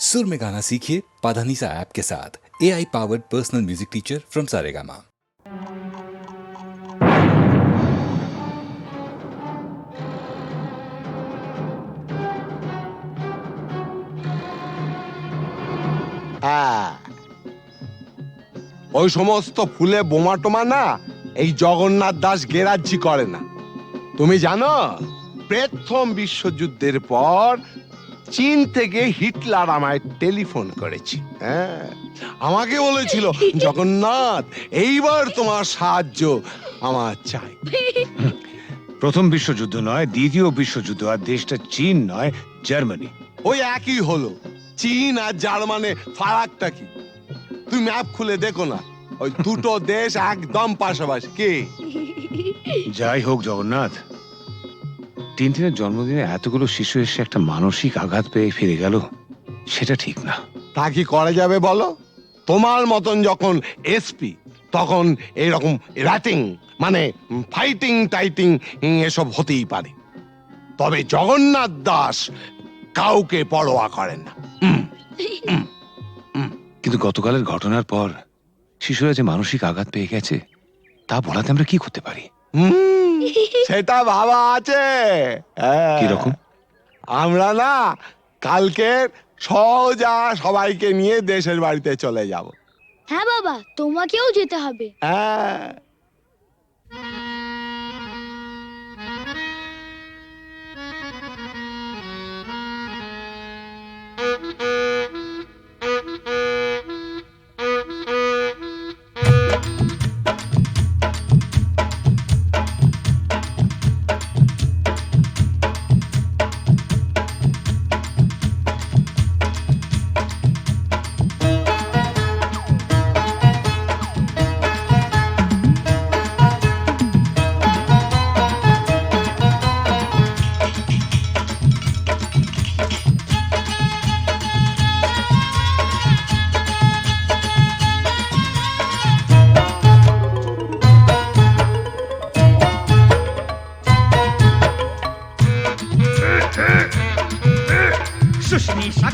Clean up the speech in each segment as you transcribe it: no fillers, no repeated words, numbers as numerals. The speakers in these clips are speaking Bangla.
सुर में गाना सीखिए पाधानीसा ऐप के साथ AI powered personal music teacher from Saregama. ওই সমস্ত ফুলে বোমা টোমা না এই জগন্নাথ দাস গেরাজ্জি করে না। তুমি জানো প্রথম বিশ্বযুদ্ধের পর চীন থেকে হিটলার আমায় টেলিফোন করেছে। হ্যাঁ, আমাকে বলেছিল জগন্নাথ এইবার তোমার সাহায্য আমার চাই। প্রথম বিশ্বযুদ্ধ নয়, দ্বিতীয় বিশ্বযুদ্ধ, আর দেশটা চীন নয়, জার্মানি। ওই একই হলো, চীন আর জার্মানে ফারাকটা কি? তুমি ম্যাপ খুলে দেখো না, ওই দুটো দেশ একদম পাশাপাশি। কি যাই হোক জগন্নাথ, টিনটিনের জন্মদিনে এতগুলো শিশু এসে একটা মানসিক আঘাত পেয়ে ফিরে গেল, সেটা ঠিক না। তা কি করা যাবে বলো? তোমার মতন যখন এসপি তখন এরকম র্যাটিং মানে ফাইটিং টাইটিং এসব হতেই পারে, তবে জগন্নাথ দাস কাউকে পরোয়া করেন না। কিন্তু গতকালের ঘটনার পর শিশুরা যে মানসিক আঘাত পেয়ে গেছে তা বলাতে আমরা কি করতে পারি? সেটা ভাবা আছে। কিরকম? আমরা না কালকে সোজা সবাইকে নিয়ে দেশের বাড়িতে চলে যাব। হ্যাঁ বাবা, তোমাকেও যেতে হবে। হ্যাঁ,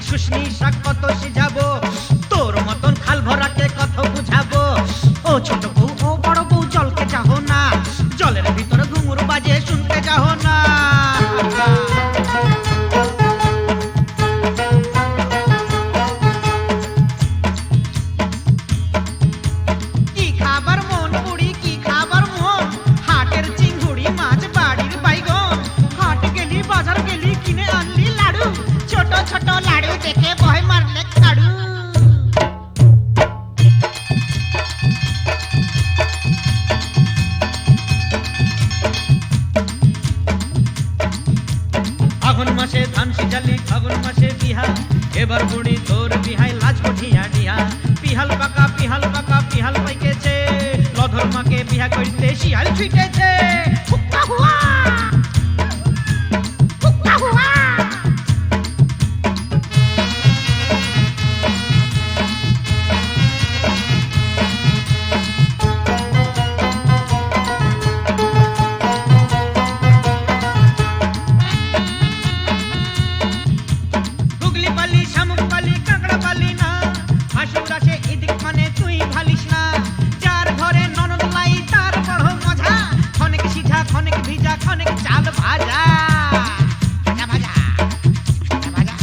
শুশনি শাক কত সিঝাবো, তোর মতন খাল ভরাকে কত বুঝাবো। ও ছোট বউ ও বড় বউ জলকে চাহো না, জলের ভিতরে ঘুঙুর বাজে শুনতে চাহো না। কি খাবার মন বুড়ি, কি খাবার মন, হাটের চিংড়ি মাছ বাড়ির বাইগন, হাট গেলি বাজার গেলি কিনে আনলি লাড়ু, ছোট ছোট লাড়ু দেখে ভয় মারলে কাড়ু। ফাগুন মাসে ধান সিজালি, ফাগুন মাসে বিহা, এবার বুড়ি তোর বিহাই লাজ কঠিয়া ডিহা। পিহাল পাকা পিহাল পাইকেছে, লধর মাকে বিহা করতে শিয়াল ছুটেছে। হুক্কা হুয়া হুক্কা হুয়া। হুগলি পালি, শামুক পালি, কাঁকড়া পালি না, হাসুর আসে এদিক মানে তুই ভালিস না। যার ঘরে ননদ লাই তার বড় মজা, খনেক সিঝা খনেক ভিজা খনেক চাল ভাজা। ভাজা ভাজা ভাজা ভাজা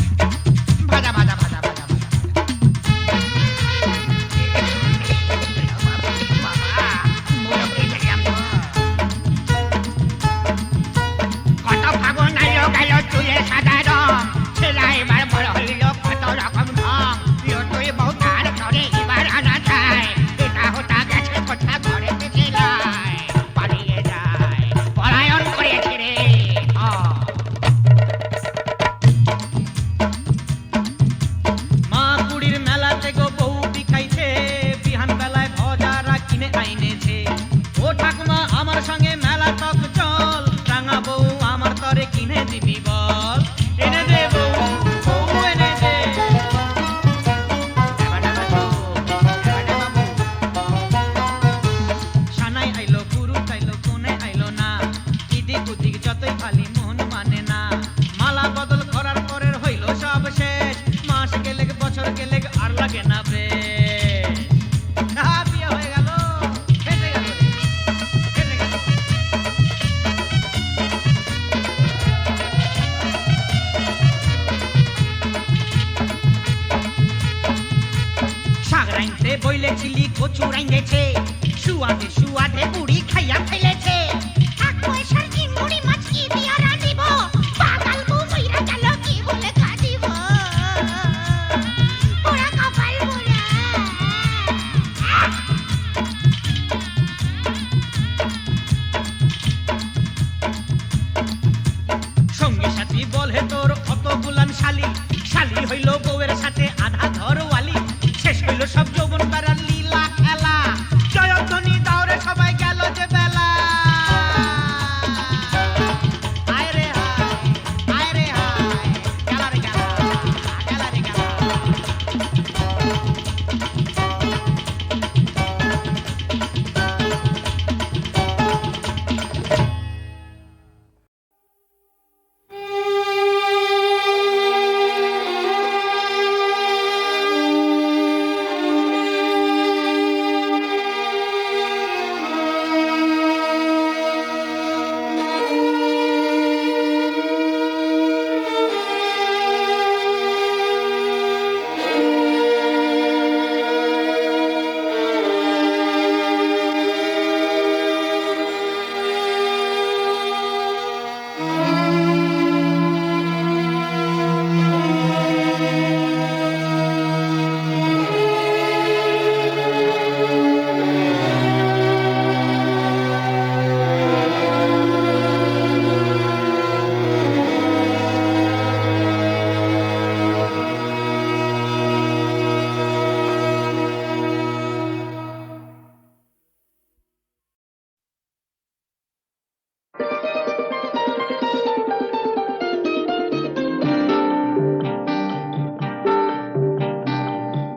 ভাজা ভাজা ভাজা ভাজা। কত ফাগুন আইলো গেল চুলে সাদা রং, ছেলা এবার বড় হইল কত রকম ঢং। প্রিয় তুই বউ তার ঘরে এবার আনা যায়, এটা হতা গেছে কথা ঘরে থেকে যায়, পালিয়ে যায় পলায়ন করেছে রে। রাইনতে বইলেছিলি কচু রাইন্দেছে সুয়াদে সুয়াদে বুড়ি খাইয়া ফেলেছে এক পয়সার চিংড়ি মাছ কি দিয়া রাঁধিব পাগল বউ মইরা গেল কি বলে কাঁদিব পোড়া কপাল পোড়া সঙ্গী সাথী বলে তোর অত গুলাম শালি শালি হইল বউয়ের সাথে আধা ঘরওয়ালি শেষ হইল সব যৌবন বেড়ার লীলা খেলা জয়ধ্বনি দাওরে সবাই গেল যে বেলা আয় রে হায় গেলা রে গেলা গেলা রে গেলা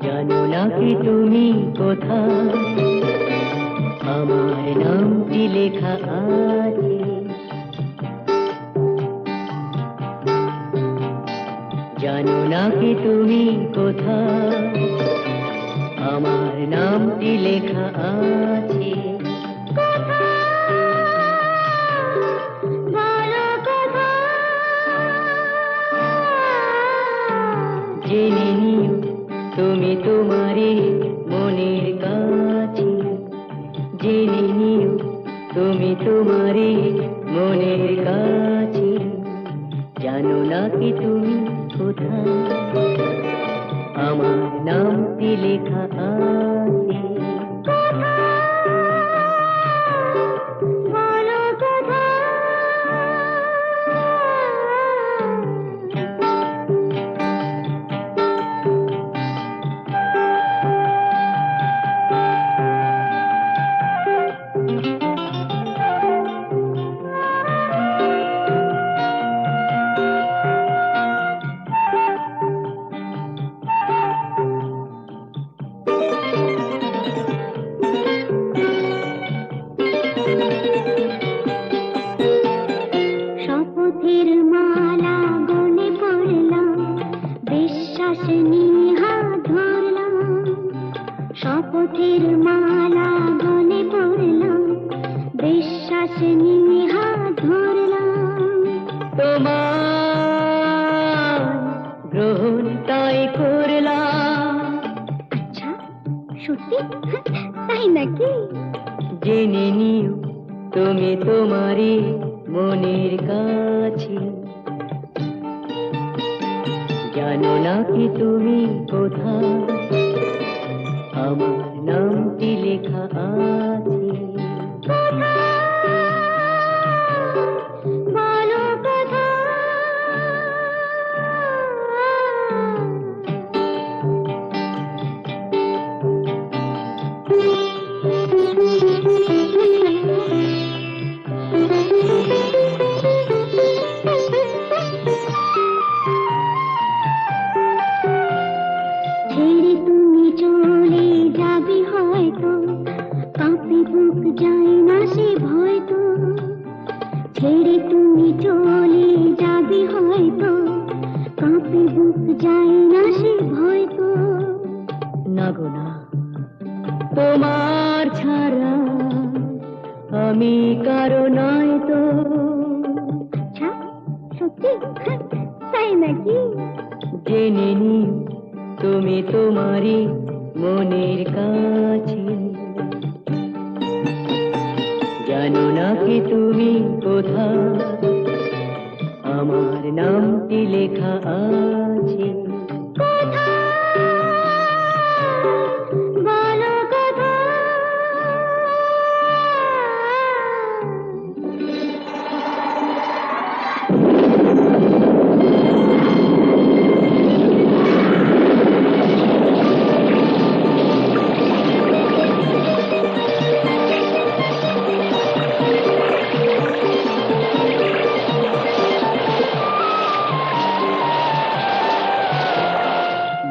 জানো না কি তুমি কোথায় আমার নামটি লেখা আছে জানো না কি তুমি কোথায় আমার নামটি লেখা আছে জেনে নিও তুমি তোমারই মনের কাছে জেনে নিও তুমি তোমারই মনের কাছে জানো না কি তুমি কোথায় আমার নামটি লেখা আছে শপথের মালা গলে পড়লাম বিশ্বাস নিয়ে হাত ধরলাম শপথের মালা গলে পড়লাম বিশ্বাস নিয়ে হাত ধরলাম তোমার গ্রহণ তাই করলাম আচ্ছা সত্যি তাই নাকি জেনে নিও তুমি তোমারই মনের কাছে জানো না কি তুমি কোথায় আমার নামটি লেখা আছে বলো কোথায় ছেড়ে তুমি চলে যাবে হয়তো কাঁপে বুক যায় না সে ভয় তো ছেড়ে তুমি চলে যাবে হয়তো কাঁপে বুক যায় না সে ভয় তো না গো না তোমার ছাড়া আমি কারো নয় তো আচ্ছা সত্যি তাই নাকি জেনে নিও তুমি তোমারই মনের কাছে। জানো না কি তুমি কোথায়, আমার নামটি লেখা আছে। বলো কথা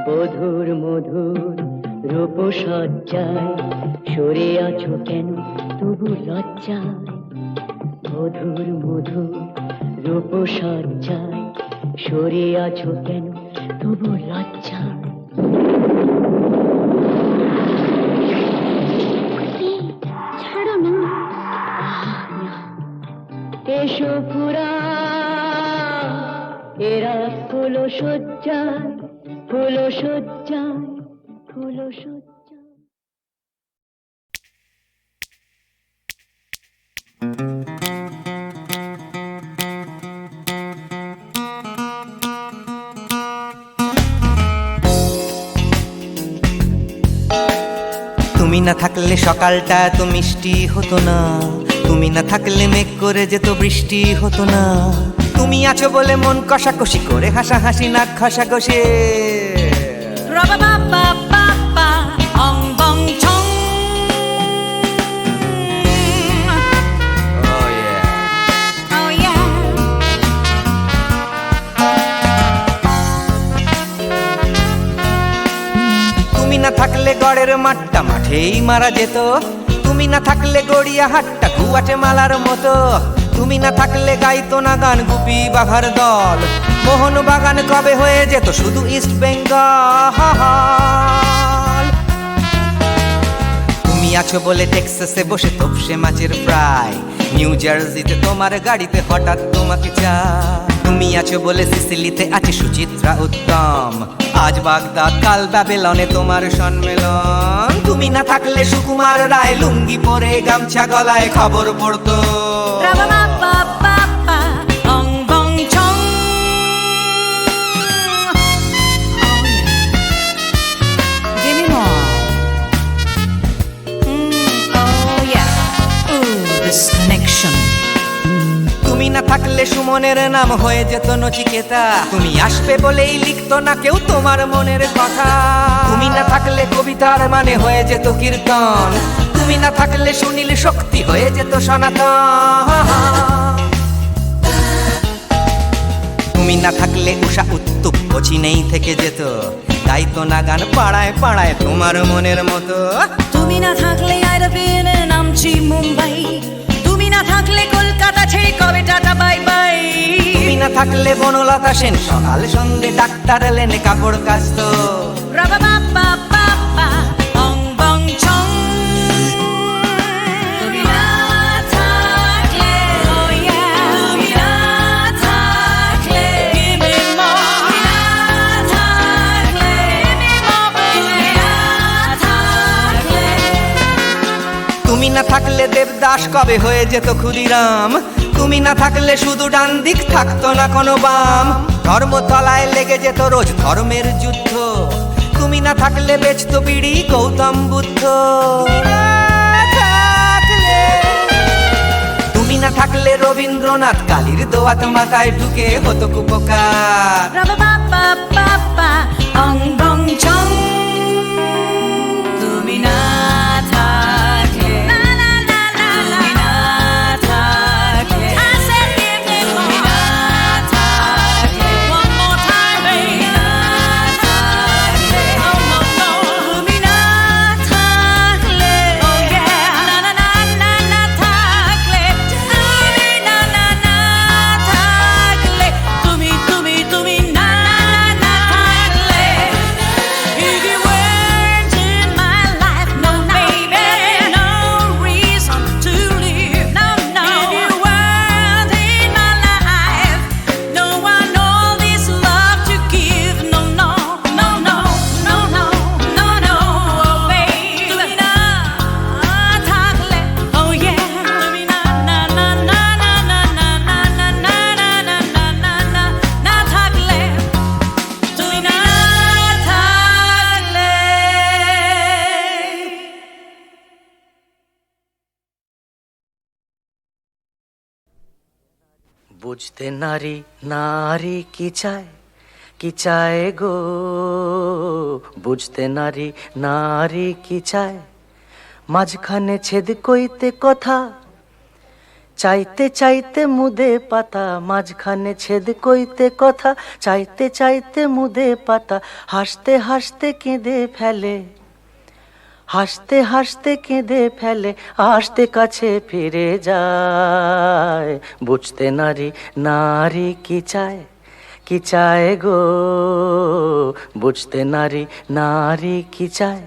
বধুর মধুর রূপসজ্জায় সরে আছো কেন তবু লজ্জায়। বধুর মধুর রূপসজ্জায় সরে আছো কেন তবু লজ্জায়। ছাড়ো না। এসো পুরা এরা ফুল সজ্জায়, ফুল সজ্জায়, ফুল সজ্জায়। তুমি না থাকলে সকালটা এত মিষ্টি হতো না, তুমি না থাকলে মেঘ করে যেত বৃষ্টি হতো না। তুমি আছো বলে মন কষাকষি করে হাসাহাসি নাক ঘষাঘষে। তুমি না থাকলে গড়ের মাঠটা মাঠেই মারা যেত, তুমি না থাকলে গড়িয়া হাটটা কুয়াটে মালার মতো। তুমি না থাকলে গাইতো না গান গুপি বাঘার দল, মোহন বাগান কবে হয়ে যেত শুধু ইস্ট বেঙ্গল। তুমি আছো বলে টেক্সাসে বসে তপসে মাছের ফ্রাই, নিউ জার্সিতে তোমার গাড়িতে হঠাৎ তোমাকে চাই। তুমি আছো বলে সিসিলিতে আছে সুচিত্রা উত্তম, আজ বাগদাদ কাল ব্যাবিলনে তোমার সম্মেলন। তুমি না থাকলে সুকুমার রায় লুঙ্গি পরে গামছা গলায় খবর পড়তো। তুমি না থাকলে সুমনের নাম হয়ে যেত নচিকেতা, তুমি আসবে বলেই লিখতো না কেউ তোমার মনের কথা। তুমি না থাকলে কবিতার মানে হয়ে যেত কীর্তন, তুমি না থাকলে সুনীল শক্তি হয়ে যেত সনাতন। তুমি না থাকলে উষা উত্তুপ নেই থেকে যেত, গাইতো না গান পাড়ায় পাড়ায় তোমার মনের মতো। তুমি না থাকলে আইরবিনে নামছি মুম্বাই, তুমি না থাকলে কলকাতা ছেড়ে কবে টাটা বাই বাই। তুমি না থাকলে বনলতা সেন সকাল সন্ধে ডাক্তার লেনে কাপড় কাচতো। তুমি না থাকলে, oh yeah, তুমি না থাকলে, give me more. তুমি না থাকলে, give me more, তুমি না থাকলে। তুমি না থাকলে দেবদাস কবে হয়ে যেত ক্ষুদিরাম, তুমি না থাকলে শুধু ডান দিক থাকতো না কোনো বাম। ধর্মতলায় লেগে যেত রোজ ধর্মের যুদ্ধ, তুমি না থাকলে বেচতো বিড়ি গৌতম বুদ্ধ। তুমি না থাকলে রবীন্দ্রনাথ কালীর দোয়াত মাথায় ঢুকে হতো কুপকার। তুমি না থাকলে, তুমি না থাকলে, তুমি না থাকলে, one more time, baby. তুমি না থাকলে, oh yeah, না না না না না থাকলে, তুমি না না না থাকলে, তুমি না না না থাকলে, বুঝতে নারী নারী কি চায় গো, বুঝতে নারী নারী কি চায়, মাঝখানে ছেদ কইতে কথা, চাইতে চাইতে মুদে পাতা, মাঝখানে ছেদ কইতে কথা, চাইতে চাইতে মুদে পাতা, হাসতে হাসতে কেঁদে ফেলে, হাসতে হাসতে কেঁদে ফেলে, আসতে কাছে ফিরে যায়। বুঝতে নারী নারী কি চায় গো, বুঝতে নারী নারী কি চায়।